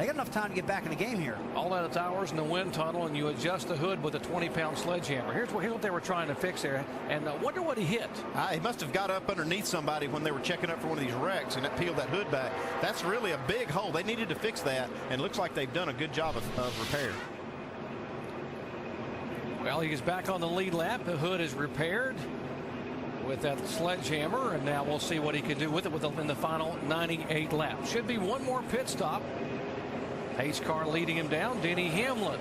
They got enough time to get back in the game here. All out of towers in the wind tunnel, and you adjust the hood with a 20-pound sledgehammer. Here's what they were trying to fix there, and wonder what he hit. He must have got up underneath somebody when they were checking up for one of these wrecks, and it peeled that hood back. That's really a big hole. They needed to fix that, and it looks like they've done a good job of repair. Well, he is back on the lead lap. The hood is repaired with that sledgehammer, and now we'll see what he can do with it in the final 98 laps. Should be one more pit stop. Pace car leading him down. Denny Hamlin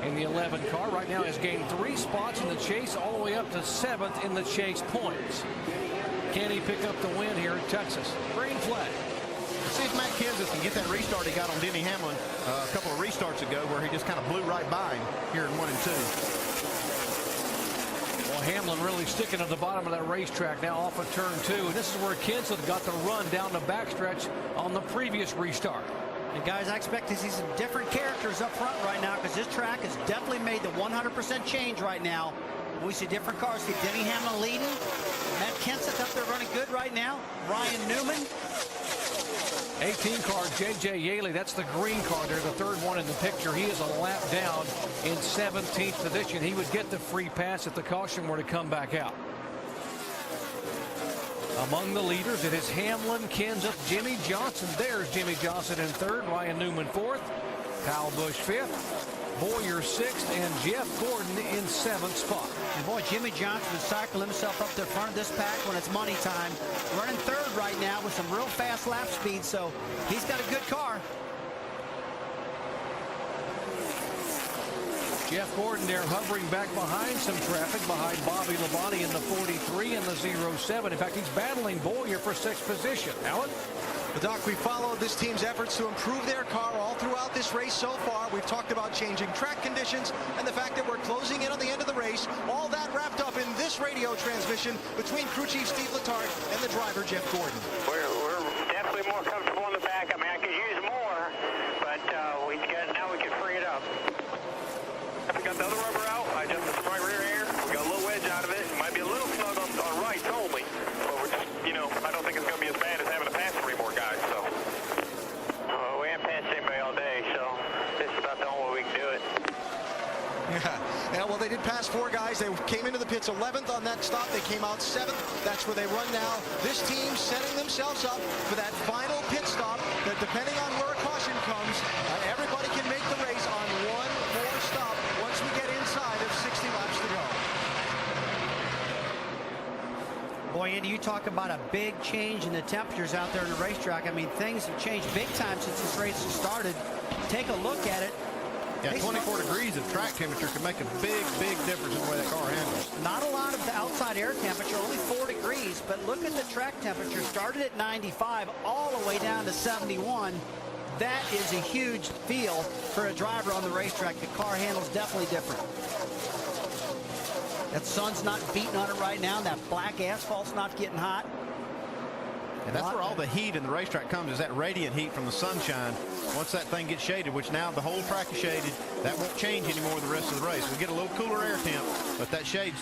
in the 11 car right now has gained 3 spots in the chase, all the way up to 7th in the chase points. Can he pick up the win here in Texas? Green flag. See if Matt Kenseth can get that restart he got on Denny Hamlin a couple of restarts ago, where he just kind of blew right by him here in 1 and 2. Well, Hamlin really sticking at the bottom of that racetrack now off of turn 2. And this is where Kenseth got the run down the backstretch on the previous restart. And guys, I expect to see some different characters up front right now, because this track has definitely made the 100% change right now. We see different cars. See Denny Hamlin leading. Matt Kenseth up there running good right now. Ryan Newman. 18 car, J.J. Yaley, that's the green car there, the third one in the picture. He is a lap down in 17th position. He would get the free pass if the caution were to come back out. Among the leaders, it is Hamlin, Kenseth, Jimmy Johnson. There's Jimmy Johnson in 3rd, Ryan Newman 4th, Kyle Busch 5th, Boyer 6th, and Jeff Gordon in 7th spot. And boy, Jimmy Johnson would cycle himself up to the front of this pack when it's money time. Running 3rd right now with some real fast lap speed, so he's got a good car. Jeff Gordon there hovering back behind some traffic, behind Bobby Labonte in the 43 and the 07. In fact, he's battling Boyer for 6th position. Alan? Well, Doc, we followed this team's efforts to improve their car all throughout this race so far. We've talked about changing track conditions and the fact that we're closing in on the end of the race. All that wrapped up in this radio transmission between crew chief Steve Letarte and the driver, Jeff Gordon. We're definitely more comfortable in the back. I mean, I could use more, but now we can free it up. We got the other rubber out. I adjusted the front rear air. We got a little wedge out of it. It might be a little snug on right only, but we're just, I don't think it's going to be as bad as having to pass 3 more guys. So we haven't passed anybody all day, so this is about the only way we can do it. Yeah, well, they did pass 4 guys. They came into the pits 11th on that stop. They came out 7th. That's where they run now. This team setting themselves up for that final pit stop, that depending on where a caution comes, everybody can make the race on 1 more stop once we get inside of 60 laps to go. Boy, Andy, you talk about a big change in the temperatures out there in the racetrack. I mean, things have changed big time since this race has started. Take a look at it. Yeah, 24 degrees of track temperature can make a big, big difference in the way that car handles. Not a lot of the outside air temperature, only 4 degrees, but look at the track temperature. Started at 95 all the way down to 71. That is a huge feel for a driver on the racetrack. The car handles definitely different. That sun's not beating on it right now. That black asphalt's not getting hot. And that's where all the heat in the racetrack comes, is that radiant heat from the sunshine. Once that thing gets shaded, which now the whole track is shaded, that won't change anymore the rest of the race. We get a little cooler air temp, but that shade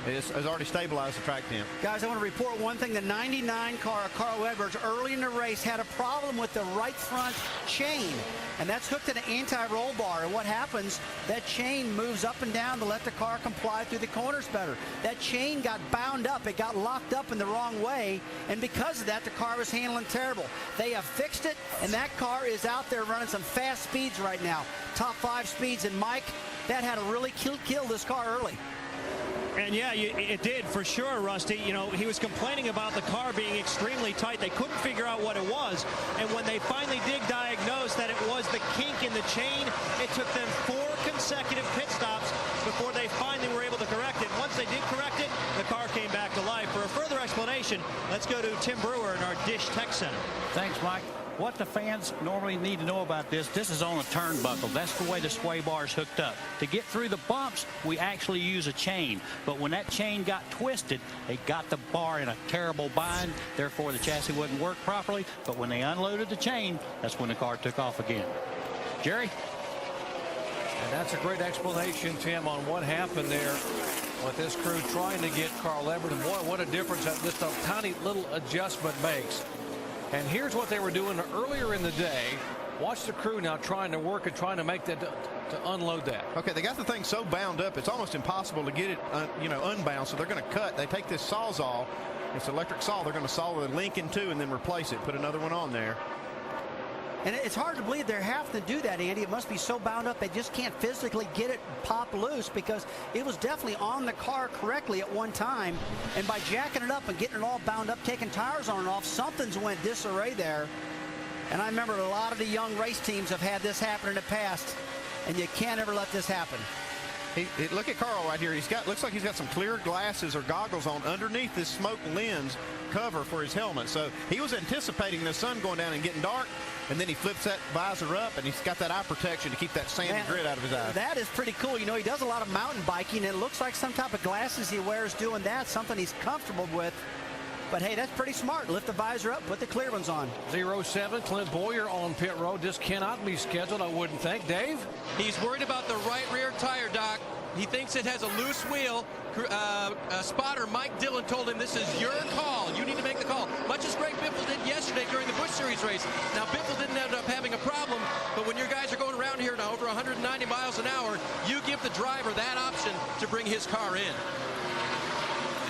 has already stabilized the track temp. Guys, I want to report one thing. The 99 car, Carl Edwards, early in the race had a problem with the right front chain, and that's hooked to the anti-roll bar. And what happens, that chain moves up and down to let the car comply through the corners better. That chain got bound up. It got locked up in the wrong way, and because of that, the car was handling terrible. They have fixed it, and that car is out there running some fast speeds right now. Top 5 speeds, and Mike, that had to really kill this car early. And yeah, it did for sure, Rusty. He was complaining about the car being extremely tight. They couldn't figure out what it was. And when they finally did diagnose that it was the kink in the chain, it took them 4 consecutive pit stops before they finally were able to correct it. Once they did correct it, the car came back to life. For a further explanation, let's go to Tim Brewer in our Dish Tech Center. Thanks, Mike. What the fans normally need to know about this is on a turnbuckle. That's the way the sway bar is hooked up. To get through the bumps, we actually use a chain. But when that chain got twisted, it got the bar in a terrible bind. Therefore, the chassis wouldn't work properly. But when they unloaded the chain, that's when the car took off again. Jerry? And that's a great explanation, Tim, on what happened there with this crew trying to get Carl Edwards. And boy, what a difference that just a tiny little adjustment makes. And here's what they were doing earlier in the day. Watch the crew now trying to work and trying to make that to unload that. Okay, they got the thing so bound up, it's almost impossible to get it, unbound. So they're going to cut. They take this Sawzall. It's an electric saw. They're going to saw the link in two and then replace it. Put another one on there. And it's hard to believe they're having to do that, Andy. It must be so bound up they just can't physically get it pop loose, because it was definitely on the car correctly at one time. And by jacking it up and getting it all bound up, taking tires on and off, something's went disarray there. And I remember a lot of the young race teams have had this happen in the past, and you can't ever let this happen. Look at Carl right here. Looks like he's got some clear glasses or goggles on underneath this smoke lens cover for his helmet. So he was anticipating the sun going down and getting dark, and then he flips that visor up, and he's got that eye protection to keep that sandy grit out of his eyes. That is pretty cool. You know, he does a lot of mountain biking, and it looks like some type of glasses he wears doing that, something he's comfortable with. But hey, that's pretty smart. Lift the visor up, put the clear ones on. 07, Clint Boyer on pit road. This cannot be scheduled, I wouldn't think. Dave? He's worried about the right rear tire, Doc. He thinks it has a loose wheel. Spotter Mike Dillon told him, this is your call. You need to make the call. Much as Greg Biffle did yesterday during the Busch Series race. Now, Biffle didn't end up having a problem, but when your guys are going around here now over 190 miles an hour, you give the driver that option to bring his car in.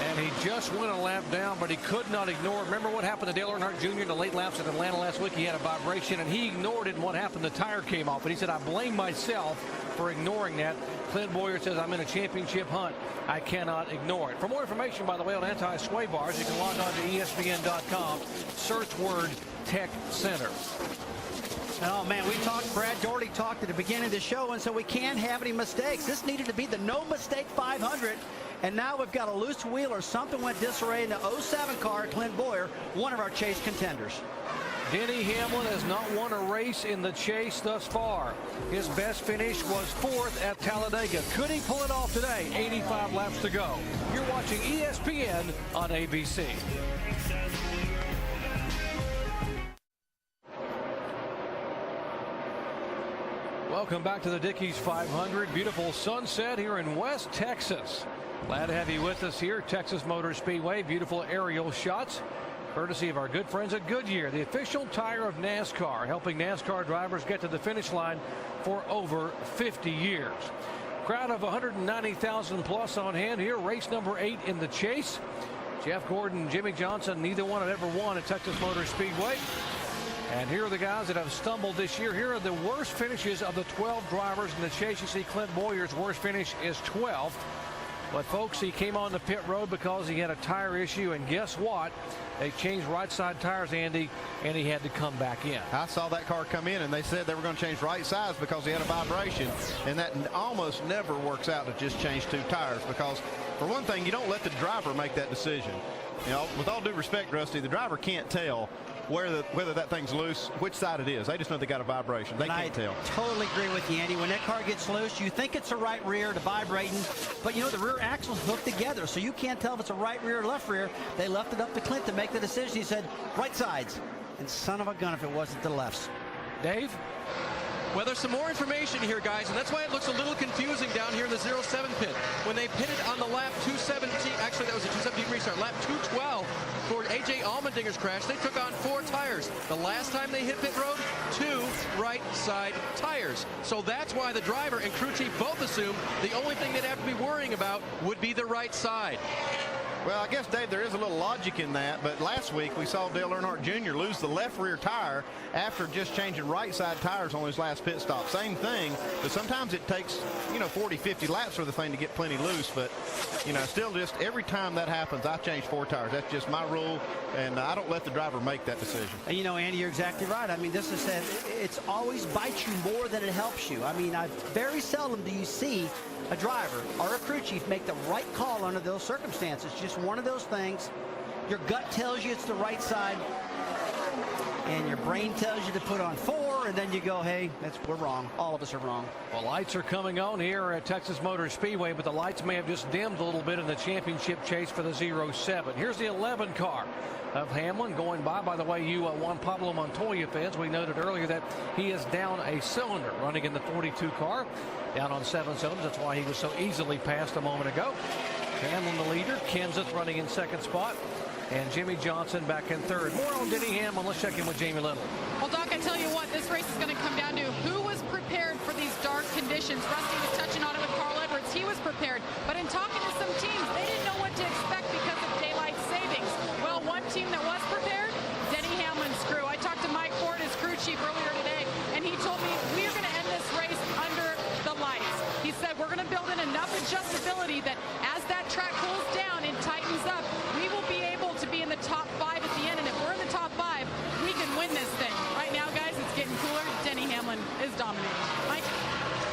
And he just went a lap down, but he could not ignore it. Remember what happened to Dale Earnhardt Jr. in the late laps at Atlanta last week? He had a vibration, and he ignored it, and what happened? The tire came off. And he said, I blame myself for ignoring that. Clint Boyer says, I'm in a championship hunt. I cannot ignore it. For more information, by the way, on anti-sway bars, you can log on to ESPN.com. Search word Tech Center. Oh, man, Brad Doherty talked at the beginning of the show, and so we can't have any mistakes. This needed to be the no-mistake 500. And now we've got a loose wheel or something went disarray in the 07 car. Clint Boyer, one of our chase contenders. Denny Hamlin has not won a race in the chase thus far. His best finish was 4th at Talladega. Could he pull it off today? 85 laps to go. You're watching ESPN on ABC. Welcome back to the Dickies 500. Beautiful sunset here in West Texas. Glad to have you with us here. Texas Motor Speedway. Beautiful aerial shots, courtesy of our good friends at Goodyear, the official tire of NASCAR, helping NASCAR drivers get to the finish line for over 50 years. Crowd of 190,000 plus on hand here. Race number 8 in the chase. Jeff Gordon, Jimmy Johnson, neither one had ever won at Texas Motor Speedway. And here are the guys that have stumbled this year. Here are the worst finishes of the 12 drivers in the chase. You see Clint Boyer's worst finish is 12th. But folks, he came on the pit road because he had a tire issue, and guess what? They changed right side tires, Andy, and he had to come back in. I saw that car come in, and they said they were going to change right sides because he had a vibration, and that almost never works out to just change 2 tires, because for one thing, you don't let the driver make that decision. You know, with all due respect, Rusty, the driver can't tell whether that thing's loose, which side it is. They just know they got a vibration. They can't tell. I totally agree with you, Andy. When that car gets loose, you think it's a right rear, the vibrating, but you know the rear axle's hooked together, so you can't tell if it's a right rear or left rear. They left it up to Clint to make the decision. He said right sides, and son of a gun if it wasn't the lefts. Dave? Well, there's some more information here, guys, and that's why it looks a little confusing down here in the 07 pit. When they pitted on the lap 217, actually that was a 217 restart, lap 212 for A.J. Allmendinger's crash, they took on 4 tires. The last time they hit pit road, 2 right side tires. So that's why the driver and crew chief both assume the only thing they'd have to be worrying about would be the right side. Well, I guess, Dave, there is a little logic in that, but last week we saw Dale Earnhardt Jr. lose the left rear tire after just changing right side tires on his last pit stop. Same thing, but sometimes it takes, 40, 50 laps for the thing to get plenty loose, but, still just every time that happens, I change 4 tires. That's just my rule, and I don't let the driver make that decision. And, Andy, you're exactly right. I mean, this is said, it's always bites you more than it helps you. I mean, very seldom do you see a driver or a crew chief make the right call under those circumstances. Just one of those things. Your gut tells you it's the right side, and your brain tells you to put on 4, and then you go, hey, we're wrong. All of us are wrong. Well, lights are coming on here at Texas Motor Speedway, but the lights may have just dimmed a little bit in the championship chase for the 07. Here's the 11 car of Hamlin going by the way, you Juan Pablo Montoya fans, we noted earlier that he is down a cylinder running in the 42 car, down on 7 cylinders. That's why he was so easily passed a moment ago. Hamlin the leader, Kenseth running in 2nd spot, and Jimmy Johnson back in 3rd. More on Denny Hamlin. Let's check in with Jamie Little. Well, Doc, I tell you what, this race is going to come down to who was prepared for these dark conditions. Rusty was touching on it with Carl Edwards. He was prepared. But in talking to some teams, they didn't know what to expect because of daylight savings. Well, one team that was prepared, Denny Hamlin's crew. I talked to Mike Ford, his crew chief, earlier today, and he told me we're going to end this race under the lights. He said we're going to build in enough adjustability that as that track cools down and tightens up, we will be able to be in the top 5 at the end. And if we're in the top 5, we can win this thing. Right now, guys, it's getting cooler. Denny Hamlin is dominating. Mike?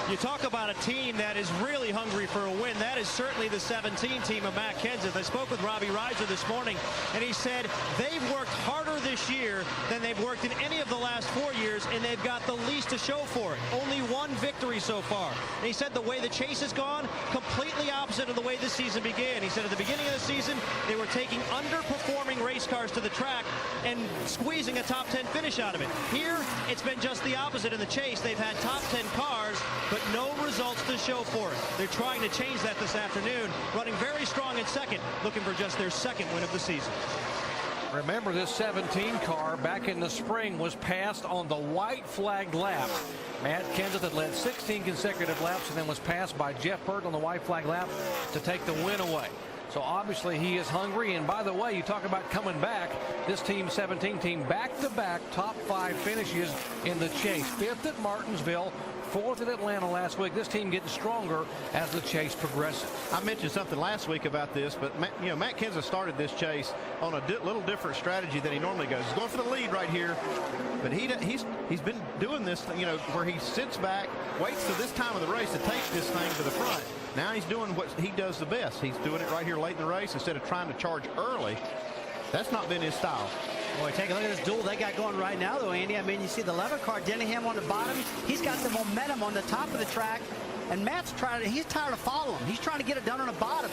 You talk about a team that is really hungry for a win. That is certainly the 17 team of Matt Kenseth. I spoke with Robbie Reiser this morning, and he said they've worked harder this year than they've worked in any of the last 4 years, and they've got the least to show for it. Only one victory so far. And he said the way the chase has gone, completely opposite of the way the season began. He said at the beginning of the season, they were taking underperforming race cars to the track and squeezing a top 10 finish out of it. Here, it's been just the opposite in the chase. They've had top 10 cars, but no results to show for it. They're trying to change that this afternoon, running very strong in second, looking for just their second win of the season. Remember, this 17 car back in the spring was passed on the white flagged lap. Matt Kenseth had led 16 consecutive laps and then was passed by Jeff Burt on the white flag lap to take the win away. So obviously he is hungry. And by the way, you talk about coming back. This team, 17 team, back-to-back top 5 finishes in the chase. 5th at Martinsville, 4th at Atlanta last week. This team getting stronger as the chase progresses. I mentioned something last week about this, but Matt Kenseth started this chase on a little different strategy than he normally goes. He's going for the lead right here, but he's been doing this, where he sits back, waits till this time of the race to take this thing to the front. Now he's doing what he does the best. He's doing it right here late in the race instead of trying to charge early. That's not been his style. Boy, take a look at this duel they got going right now, though, Andy. I mean, you see the 11 car, Denny Hamlin on the bottom. He's got the momentum on the top of the track, and Matt's he's tired of following him. He's trying to get it done on the bottom.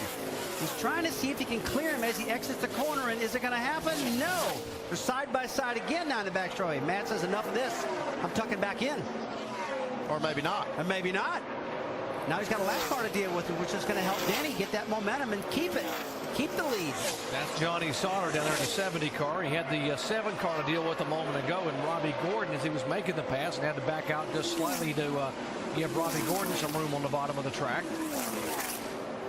He's trying to see if he can clear him as he exits the corner, and is it going to happen? No. They're side by side again down the back straightaway. Matt says, enough of this. I'm tucking back in. Or maybe not. Or maybe not. Now he's got a last car to deal with, which is going to help Denny get that momentum and keep it. Keep the lead. That's Johnny Sauter down there in the 70 car. He had the 7 car to deal with a moment ago, and Robbie Gordon, as he was making the pass, and had to back out just slightly to give Robbie Gordon some room on the bottom of the track.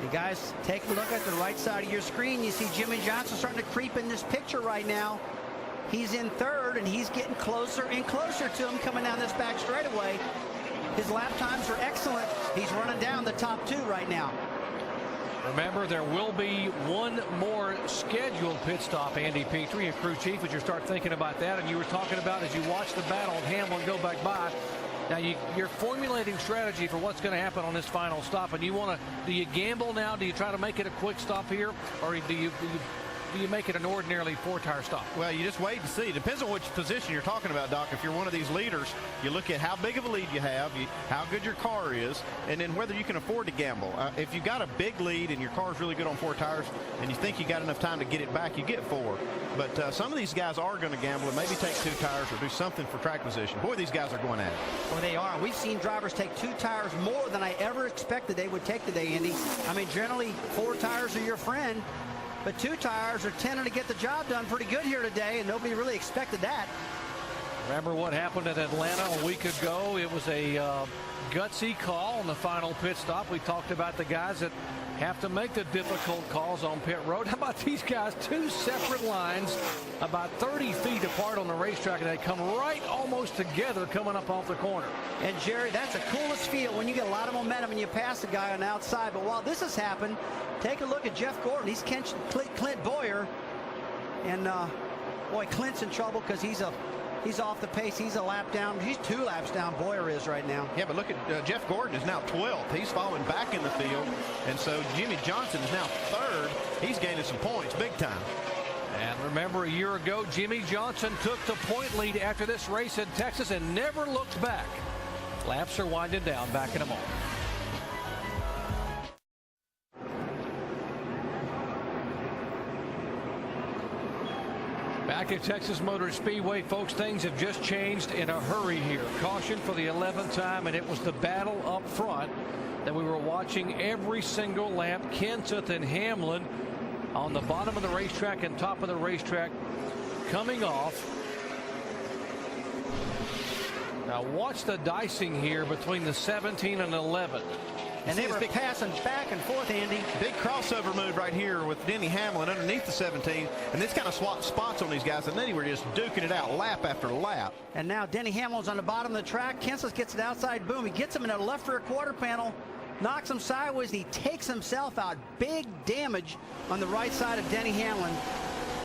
You guys, take a look at the right side of your screen. You see Jimmy Johnson starting to creep in this picture right now. He's in 3rd, and he's getting closer and closer to him coming down this back straightaway. His lap times are excellent. He's running down the top 2 right now. Remember, there will be one more scheduled pit stop, Andy Petrie, a crew chief, as you start thinking about that. And you were talking about, as you watch the battle of Hamlin go back by, now you're formulating strategy for what's going to happen on this final stop. And do you gamble now? Do you try to make it a quick stop here? Or do you make it an ordinarily 4-tire stop? Well, you just wait and see. Depends on which position you're talking about, Doc. If you're one of these leaders, you look at how big of a lead you have, how good your car is, and then whether you can afford to gamble. If you got a big lead and your car's really good on 4 tires and you think you got enough time to get it back, you get 4. But some of these guys are going to gamble and maybe take 2 tires or do something for track position. Boy, these guys are going at it. Well, they are. We've seen drivers take 2 tires more than I ever expected they would take today, Andy. I mean, generally 4 tires are your friend, but 2 tires are tending to get the job done pretty good here today, and nobody really expected that. Remember what happened at Atlanta a week ago? It was a gutsy call on the final pit stop. We talked about the guys that have to make the difficult calls on pit road. How about these guys? 2 separate lines, about 30 feet apart on the racetrack, and they come right almost together coming up off the corner. And Jerry, that's the coolest feel when you get a lot of momentum and you pass the guy on the outside. But while this has happened, take a look at Jeff Gordon. He's Clint Boyer, and boy, Clint's in trouble because he's off the pace. He's a lap down. He's 2 laps down. Boyer is right now. Yeah, but look at Jeff Gordon is now 12th. He's falling back in the field, and so Jimmy Johnson is now 3rd. He's gaining some points big time. And remember, a year ago, Jimmy Johnson took the point lead after this race in Texas and never looked back. Laps are winding down. Back in a moment. Back at Texas Motor Speedway, folks, things have just changed in a hurry here. Caution for the 11th time, and it was the battle up front that we were watching every single lap. Kenseth and Hamlin on the bottom of the racetrack and top of the racetrack coming off. Now watch the dicing here between the 17 and 11. And they were passing back and forth, Andy. Big crossover move right here with Denny Hamlin underneath the 17. And this kind of swapped spots on these guys. And then they were just duking it out lap after lap. And now Denny Hamlin's on the bottom of the track. Kenseth gets it outside. Boom. He gets him in a left rear quarter panel. Knocks him sideways. And he takes himself out. Big damage on the right side of Denny Hamlin.